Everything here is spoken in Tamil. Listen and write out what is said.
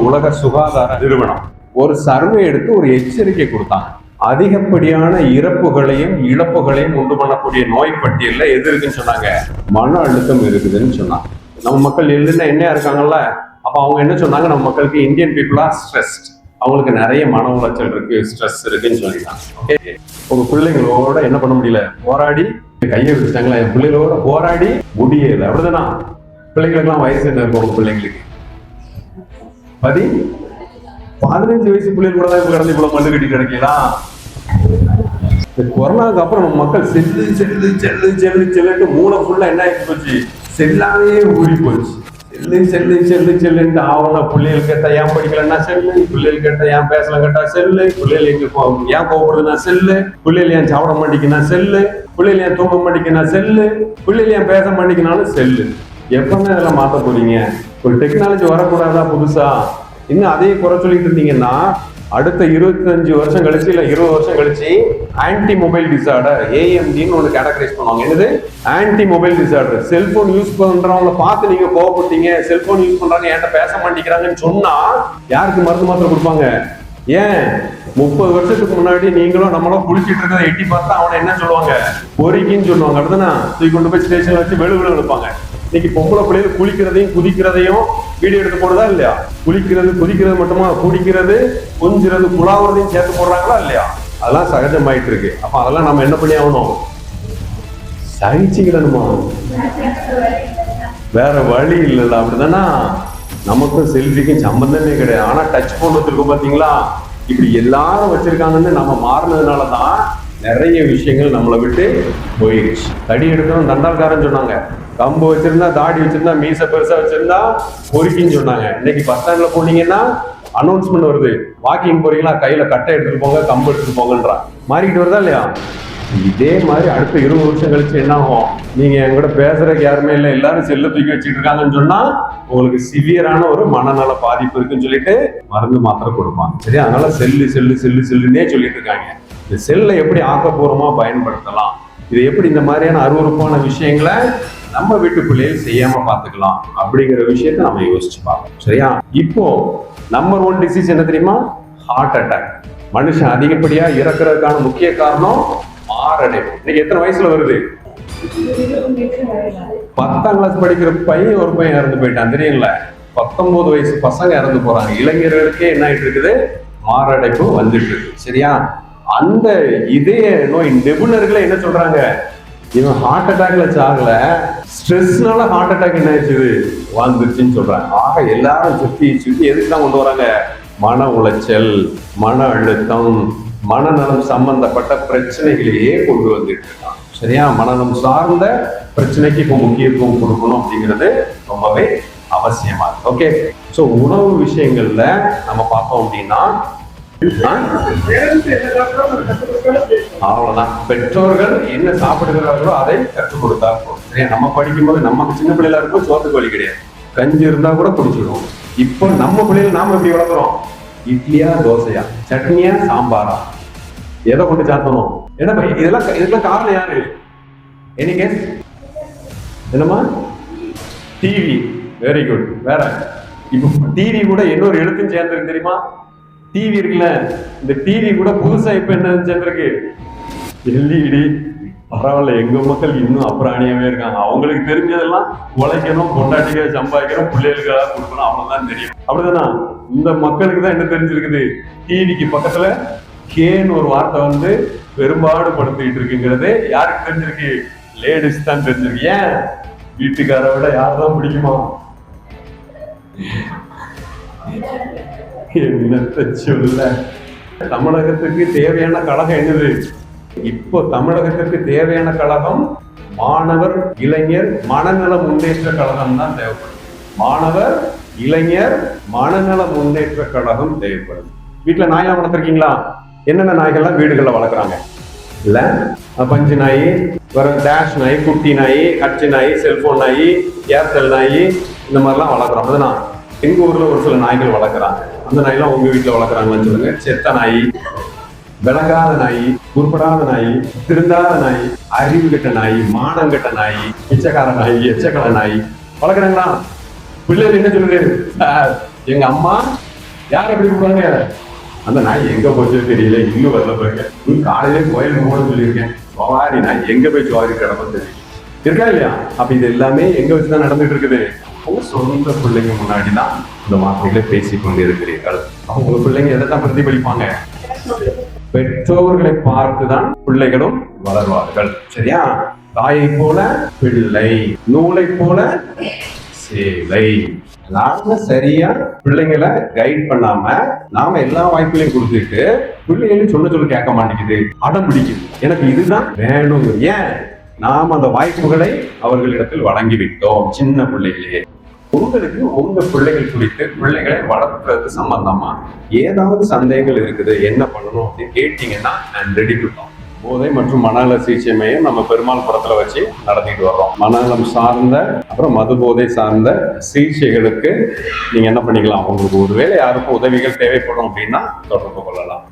உலக சுகாதார நிறுவனம் ஒரு சர்வே எடுத்து ஒரு எச்சரிக்கை கொடுத்தாங்க. அதிகப்படியான இறப்புகளையும் இழப்புகளையும் உண்டு பண்ணக்கூடிய நோய் பட்டியல்ல எது இருக்குன்னு சொன்னாங்க? மன அழுத்தம் இருக்குதுன்னு சொன்னாங்க. நம்ம மக்கள் இல்லைன்னா என்னையா இருக்காங்கல்ல, அப்ப அவங்க என்ன சொன்னாங்க? நம்ம மக்களுக்கு இந்தியன் பீப்புளா ஸ்ட்ரெஸ்ட், அவங்களுக்கு நிறைய மன உளைச்சல் இருக்கு, ஸ்ட்ரெஸ் இருக்குன்னு சொல்லிட்டாங்க. ஓகே, உங்க பிள்ளைங்களோட என்ன பண்ண முடியல, போராடி கையை வச்சுட்டாங்களா? என் பிள்ளைகளோட போராடி முடியல, அப்படிதானா? பிள்ளைங்களுக்குலாம் வயசு என்ன இருக்கும்? உங்க பிள்ளைங்களுக்கு 15 வயசு பிள்ளைகள் கூட தான் கடந்து இவ்வளவு மண்ணு கட்டி கிடைக்கலாம். கொரோனாவுக்கு அப்புறம் நம்ம மக்கள் செல்லு செல்லு செல்லு செல்லு செல்லுட்டு மூளை ஃபுல்லா என்ன ஆகி போச்சு? செல்லாவே ஊறி போச்சு. செல்லு செல்லு செல்லு செல்லுன்ட்டு ஆகணும். பிள்ளைகள் கேட்டா ஏன் படிக்கலன்னா செல்லு, பிள்ளைகள் கேட்டா ஏன் பேசல கேட்டா செல்லு, பிள்ளைகள் ஏன் கோவப்படுதுன்னா செல்லு, பிள்ளைகள் ஏன் சாப்பிட மாட்டேங்குன்னா செல்லு, பிள்ளைகள் ஏன் தூங்க மாட்டேங்குன்னா செல்லு, பிள்ளைகள் ஏன் பேச மாட்டேங்குனாலும் செல்லு. எப்பவுமே அதெல்லாம் மாற்ற போறீங்க? ஒரு டெக்னாலஜி வரக்கூடாதா புதுசா? இன்னும் அதையே குறை சொல்லிட்டு இருந்தீங்கன்னா அடுத்த 25 வருஷம் கழிச்சு இல்ல 20 வருஷம் கழிச்சு ஆன்டி மொபைல் டிசார்டர் AMDன்னு ஒன்று கேட்டகரைஸ் பண்ணுவாங்க. என்னது? Anti mobile disorder. Cell phone use பண்றவங்களை பார்த்து நீங்க கோவப்பட்டீங்க, செல்போன் யூஸ் பண்றாங்க என்கிட்ட பேச மாட்டேங்கிறாங்கன்னு சொன்னா யாருக்கு மருந்து மாத்திரை கொடுப்பாங்க? ஏன் 30 வருஷத்துக்கு முன்னாடி நீங்களும் நம்மளும் குளிச்சிட்டு இருக்கிறத எட்டி பார்த்தா அவனை என்ன சொல்லுவாங்க? பொறிக்கின்னு சொல்லுவாங்க, அப்படிதானே? தூக்கி கொண்டு போய் ஸ்டேஷன்ல வச்சு வெளுவில எடுப்பாங்க. இன்னைக்கு பொம்பளை பிள்ளைகள் குளிக்கிறதையும் குதிக்கிறதையும் வீடியோ எடுத்து போடுறதா இல்லையா? குளிக்கிறது குதிக்கிறது மட்டுமா, குடிக்கிறது கொஞ்சிறது குழாவுறதையும் சேர்த்து போடுறாங்களா இல்லையா? அதெல்லாம் சகஜமாயிட்டு இருக்கு. அப்ப அதெல்லாம் நம்ம என்ன பண்ணி ஆகணும்? சகிச்சுக்கிடணுமா? வேற வழி இல்லைல்ல, அப்படிதானா? நமக்கும் செல்ஃபிக்கும் சம்பந்தமே கிடையாது. ஆனா டச் போன் வச்சிருக்கோம் பாத்தீங்களா? இப்படி எல்லாரும் வச்சிருக்காங்கன்னு நம்ம மாறினதுனாலதான் நிறைய விஷயங்கள் நம்மளை விட்டு போயிடுச்சு. தடி எடுக்கணும் தண்டால்காரன் சொன்னாங்க, கம்பு வச்சிருந்தா தாடி வச்சிருந்தா மீசை பெருசா வச்சிருந்தா பொறுக்கின்னு சொன்னாங்க. இன்னைக்கு பஸ் ஸ்டாண்ட்ல போனீங்கன்னா அனௌன்ஸ்மெண்ட் வருது, வாக்கிங் போறீங்களா கையில கட்டை எடுத்துட்டு போங்க, கம்பு எடுத்துட்டு போங்கன்றா. மாறிக்கிட்டு வருதா இல்லையா? இதே மாதிரி அடுத்த 20 வருஷம் கழிச்சு என்ன ஆகும்? நீங்க எங்கூட பேசுறதுக்கு யாருமே இல்லை, எல்லாரும் செல்ல தூக்கி வச்சுட்டு இருக்காங்கன்னு சொன்னா உங்களுக்கு சிவியரான ஒரு மனநல பாதிப்பு இருக்குன்னு சொல்லிட்டு மருந்து மாத்திரை கொடுப்பாங்க. சரி, அதனால செல்லு செல்லு செல்லு செல்லுன்னே சொல்லிட்டு இருக்காங்க. இந்த செல்லை எப்படி ஆக்கப்பூர்வமா பயன்படுத்தலாம், இது எப்படி இந்த மாதிரியான அருவருப்பான விஷயங்களை நம்ம வீட்டுக்குள்ளேயே செய்யாம பாத்துக்கலாம் அப்படிங்கிற விஷயத்த நம்ம யோசிச்சு பார்க்கணும். சரியா? இப்போ நம்பர் 1 டிசீஸ் என்ன தெரியுமா? Heart attack. மனுஷன் அதிகப்படியா இறக்குறதுக்கான முக்கிய காரணம் மாரடைப்பு. இன்னைக்கு எத்தனை வயசுல வருது? 10ஆம் கிளாஸ் படிக்கிற பையன் ஒரு பையன் இறந்து போயிட்டான், தெரியல. 19 வயசு பசங்க இறந்து போறாங்க. இளைஞர்களுக்கே என்ன ஆயிட்டு இருக்குது? மாரடைப்பு வந்துட்டு இருக்கு. சரியா? அந்த இதய நோய் நிபுணர்களை என்ன சொல்றாங்க? இவன் ஹார்ட் அட்டாக்ல சாகல, ஸ்ட்ரெஸ்னால ஹார்ட் அட்டாக் என்ன ஆயிடுச்சு வந்துருச்சுன்னு சொல்றாங்க. ஆக எல்லாரும் சுத்தி சுத்தி எதுக்குதான் கொண்டு வராங்க? மன உளைச்சல், மன அழுத்தம், மனநலம் சம்பந்தப்பட்ட பிரச்சனைகளையே கொண்டு வந்துட்டு இருக்காங்க. சரியா? மனநலம் சார்ந்த பிரச்சனைக்கு இப்போ முக்கியத்துவம் கொடுக்கணும் அப்படிங்கிறது ரொம்பவே அவசியமா இருக்கு. ஓகே, ஸோ உணவு விஷயங்கள்ல நம்ம பார்த்தோம் அப்படின்னா அவ்வளவுதான். பெற்றோர்கள் என்ன சாப்பிடுகிறார்களோ அதை கற்றுக் கொடுத்தா போதும். சரியா? நம்ம படிக்கும்போது நமக்கு சின்ன பிள்ளைல இருக்கும் சோத்துக்கு வழி கிடையாது, கஞ்சி இருந்தா கூட குடிச்சிடுவோம். இப்போ நம்ம பிள்ளைகள் நாம எப்படி வளர்க்குறோம்? இட்லியா தோசையா, சட்னியா சாம்பாரா, எதை கொண்டு சாத்தணும்? என்ன இதெல்லாம் காரணம் யாரு? என்னங்க என்னமா? டிவி. Very good. வேற இப்ப டிவி கூட இன்னொரு எழுத்தும் சேர்ந்திருக்கு தெரியுமா? டிவி இருக்குல்ல, இந்த டிவி கூட புதுசா இப்ப என்ன சேர்ந்திருக்கு? LED. பரவாயில்ல, எங்க மக்கள் இன்னும் அப்புறாணியாவே இருக்காங்க. அவங்களுக்கு தெரிஞ்சதெல்லாம் உழைக்கணும், பொண்டாட்டிக்க சம்பாதிக்கணும், பிள்ளைகளுக்காக கொடுக்கணும், அவ்வளவுதான் தெரியும். அப்படிதானா? இந்த மக்களுக்கு தான் என்ன தெரிஞ்சிருக்குது? டிவிக்கு பக்கத்துல கேன்னு ஒரு வார்த்தை வந்து பெரும்பாடுபடுத்திட்டு இருக்குங்கிறது யாருக்கு தெரிஞ்சிருக்கு? லேடிஸ் தான் தெரிஞ்சிருக்கு. ஏன்? வீட்டுக்கார விட யார்தான் பிடிக்குமா? என்னத்த சொல்ல. தமிழகத்துக்கு தேவையான கழகம் என்னது? இப்போ தமிழகத்திற்கு தேவையான கழகம் மாணவர் இளைஞர் மனநல முன்னேற்ற கழகம் தான் தேவைப்படுது. மாணவர் இளைஞர் மனநல முன்னேற்ற கழகம் தேவைப்படுது. வீட்டுல நாயெல்லாம் வளர்த்துருக்கீங்களா? என்னென்ன நாய்கள்லாம் வீடுகளில் வளர்க்குறாங்க? இல்ல, பஞ்சு நாய், டேஷ் நாய், குட்டி நாய், கட்சி நாய், செல்போன் நாய், ஏர்டெல் நாய், இந்த மாதிரிலாம் வளர்க்குறோம். அதுதான் எங்க ஊர்ல ஒரு சில நாய்கள் வளர்க்குறாங்க. அந்த நாயெல்லாம் உங்க வீட்டுல வளர்க்குறாங்கன்னு சொல்லுங்க. செத்த நாய், விளங்காத நாய், உருப்படாத நாய், திருந்தாத நாய், அறிவு கெட்ட நாய், மானம் கெட்ட நாய், பிச்சைக்கார நாய், எச்சக்கல நாய் வளர்க்குறாங்களா? பிள்ளைகள் என்ன சொல்லுது? சார், எங்க அம்மா யார் அப்படி கூப்பிடுவாங்க? அந்த நாய் எங்க போச்சோ தெரியல, இன்னும் வரல பாருங்க. நீ காலையிலே கோயிலுக்கு போட சொல்லியிருக்கேன், சவாரி நாய் எங்க போய் சவாரி கிடப்போம் தெரியும் இருக்கா இல்லையா? அப்ப இது எல்லாமே எங்க வச்சுதான் நடந்துட்டு இருக்குது? உங்க சொந்த பிள்ளைங்க முன்னாடிதான் இந்த வார்த்தைகளை பேசிக் கொண்டு இருக்கிறீர்கள். உங்க பிள்ளைங்க எதைத்தான் பிரதிபலிப்பாங்க? பெற்றோர்களை பார்த்துதான் பிள்ளைகளும் வளர்வார்கள். சரியா? தாயை போல பிள்ளை, நூலை போல சேலை. நாம சரியா பிள்ளைங்களை கைட் பண்ணாம நாம எல்லா வாய்ப்புகளையும் கொடுத்துட்டு பிள்ளைகளும் சொல்ல கேட்க மாட்டேங்குது, அடம் பிடிக்குது, எனக்கு இதுதான் வேணும். ஏன்? நாம் அந்த வாய்ப்புகளை அவர்களிடத்தில் வழங்கிவிட்டோம் சின்ன பிள்ளைகளே. உங்களுக்கு உங்க பிள்ளைகள் குறித்து பிள்ளைகளை வளர்க்கிறது சம்பந்தமா ஏதாவது சந்தேகங்கள் இருக்குது, என்ன பண்ணணும் அப்படின்னு கேட்டீங்கன்னா நான் ரெடி டு டாக். போதை மற்றும் மனநல சிகிச்சை மையம் நம்ம பெருமாள் புறத்துல வச்சு நடத்திட்டு வர்றோம். மனநலம் சார்ந்த அப்புறம் மது போதை சார்ந்த சிகிச்சைகளுக்கு நீங்க என்ன பண்ணிக்கலாம், உங்களுக்கு ஒருவேளை யாருக்கும் உதவிகள் தேவைப்படும் அப்படின்னா தொடர்பு கொள்ளலாம்.